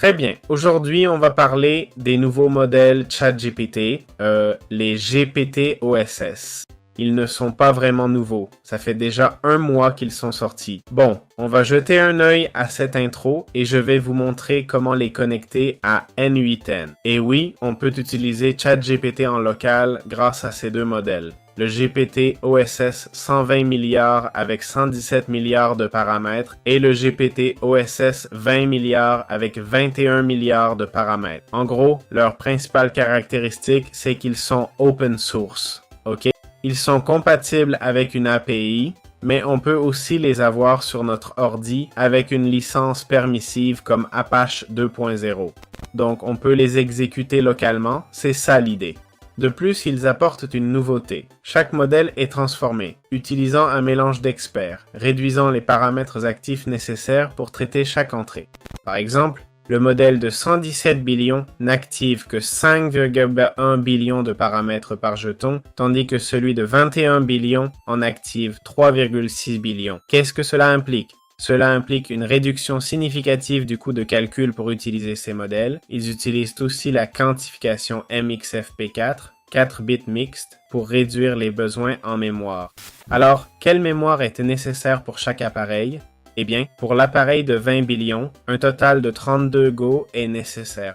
Très bien. Aujourd'hui, on va parler des nouveaux modèles ChatGPT, les GPT-OSS. Ils ne sont pas vraiment nouveaux. Ça fait déjà 1 mois qu'ils sont sortis. Bon, on va jeter un œil à cette intro et je vais vous montrer comment les connecter à N8N. Et oui, on peut utiliser ChatGPT en local grâce à ces deux modèles. Le GPT OSS 120 milliards avec 117 milliards de paramètres et le GPT OSS 20 milliards avec 21 milliards de paramètres. En gros, leur principale caractéristique, c'est qu'ils sont open source. OK? Ils sont compatibles avec une API, mais on peut aussi les avoir sur notre ordi avec une licence permissive comme Apache 2.0. Donc, on peut les exécuter localement, c'est ça l'idée. De plus, ils apportent une nouveauté. Chaque modèle est transformé, utilisant un mélange d'experts, réduisant les paramètres actifs nécessaires pour traiter chaque entrée. Par exemple, le modèle de 117 billions n'active que 5,1 billions de paramètres par jeton, tandis que celui de 21 billions en active 3,6 billions. Qu'est-ce que cela implique? Cela implique une réduction significative du coût de calcul pour utiliser ces modèles. Ils utilisent aussi la quantification MXFP4, 4 bits mixtes, pour réduire les besoins en mémoire. Alors, quelle mémoire est nécessaire pour chaque appareil? Eh bien, pour l'appareil de 20 billions, un total de 32 Go est nécessaire.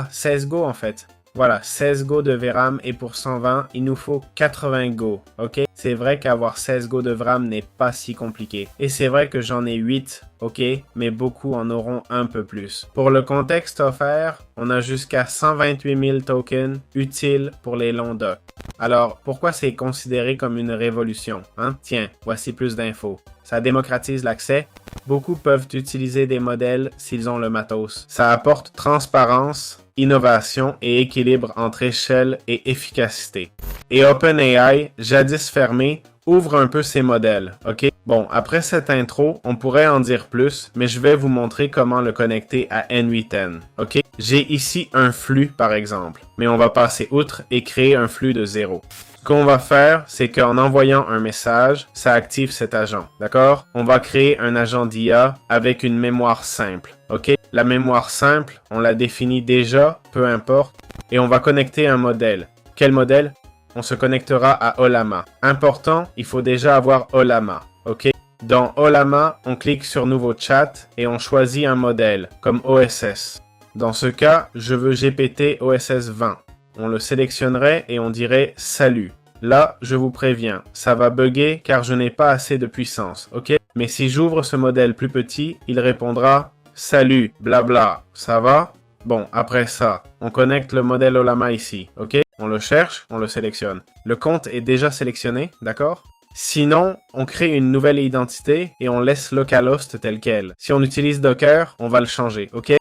16 Go en fait. Voilà, 16 Go de VRAM et pour 120, il nous faut 80 Go, ok? C'est vrai qu'avoir 16 Go de VRAM n'est pas si compliqué. Et c'est vrai que j'en ai 8, ok? Mais beaucoup en auront un peu plus. Pour le contexte offert, on a jusqu'à 128 000 tokens utiles pour les longs docks. Alors, pourquoi c'est considéré comme une révolution, hein? Tiens, voici plus d'infos. Ça démocratise l'accès. Beaucoup peuvent utiliser des modèles s'ils ont le matos. Ça apporte transparence, innovation et équilibre entre échelle et efficacité. Et OpenAI, jadis fermé, ouvre un peu ses modèles, ok? Bon, après cette intro, on pourrait en dire plus, mais je vais vous montrer comment le connecter à N8N, ok? J'ai ici un flux, par exemple, mais on va passer outre et créer un flux de 0. Ce qu'on va faire, c'est qu'en envoyant un message, ça active cet agent, d'accord? On va créer un agent d'IA avec une mémoire simple, ok? La mémoire simple, on la définit déjà, peu importe, et on va connecter un modèle. Quel modèle? On se connectera à Ollama. Important, il faut déjà avoir Ollama, ok? Dans Ollama, on clique sur Nouveau chat et on choisit un modèle, comme OSS. Dans ce cas, je veux GPT OSS 20. On le sélectionnerait et on dirait « Salut ». Là, je vous préviens, ça va bugger car je n'ai pas assez de puissance, ok? Mais si j'ouvre ce modèle plus petit, il répondra « Salut, blabla, ça va ?» Bon, après ça, on connecte le modèle Ollama ici, ok? On le cherche, on le sélectionne. Le compte est déjà sélectionné, d'accord? Sinon, on crée une nouvelle identité et on laisse localhost tel quel. Si on utilise Docker, on va le changer, ok?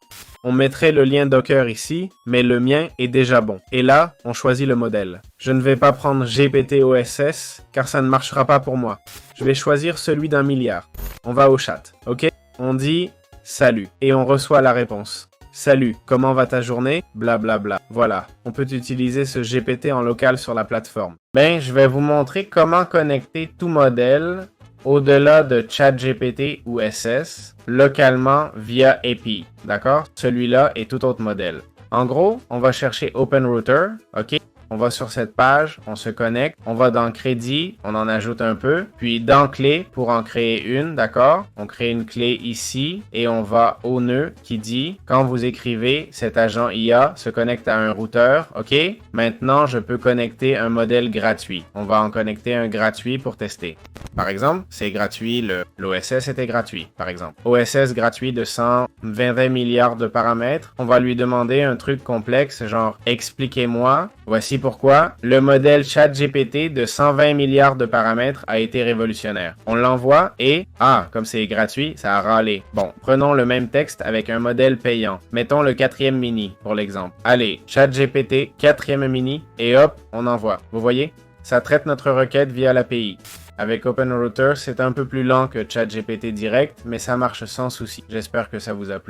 On mettrait le lien Docker ici, mais le mien est déjà bon. Et là, on choisit le modèle. Je ne vais pas prendre GPT OSS, car ça ne marchera pas pour moi. Je vais choisir celui d'1 milliard. On va au chat, ok? On dit « Salut » et on reçoit la réponse. Salut, comment va ta journée? Blablabla. Voilà, on peut utiliser ce GPT en local sur la plateforme. Je vais vous montrer comment connecter tout modèle au-delà de ChatGPT ou SS localement via API, d'accord? Celui-là et tout autre modèle. En gros, on va chercher OpenRouter, ok? On va sur cette page, on se connecte, on va dans Crédit, on en ajoute un peu, puis dans Clé pour en créer une, d'accord? On crée une clé ici et on va au nœud qui dit, quand vous écrivez, cet agent IA se connecte à un routeur, ok? Maintenant, je peux connecter un modèle gratuit. On va en connecter un gratuit pour tester. Par exemple, c'est gratuit, l'OSS était gratuit, par exemple. OSS gratuit de 120 milliards de paramètres. On va lui demander un truc complexe, genre « Expliquez-moi ». Voici pourquoi le modèle ChatGPT de 120 milliards de paramètres a été révolutionnaire. On l'envoie et, comme c'est gratuit, ça a râlé. Bon, prenons le même texte avec un modèle payant. Mettons le 4e mini, pour l'exemple. Allez, ChatGPT 4e mini, et hop, on envoie. Vous voyez? Ça traite notre requête via l'API. Avec OpenRouter, c'est un peu plus lent que ChatGPT direct, mais ça marche sans souci. J'espère que ça vous a plu.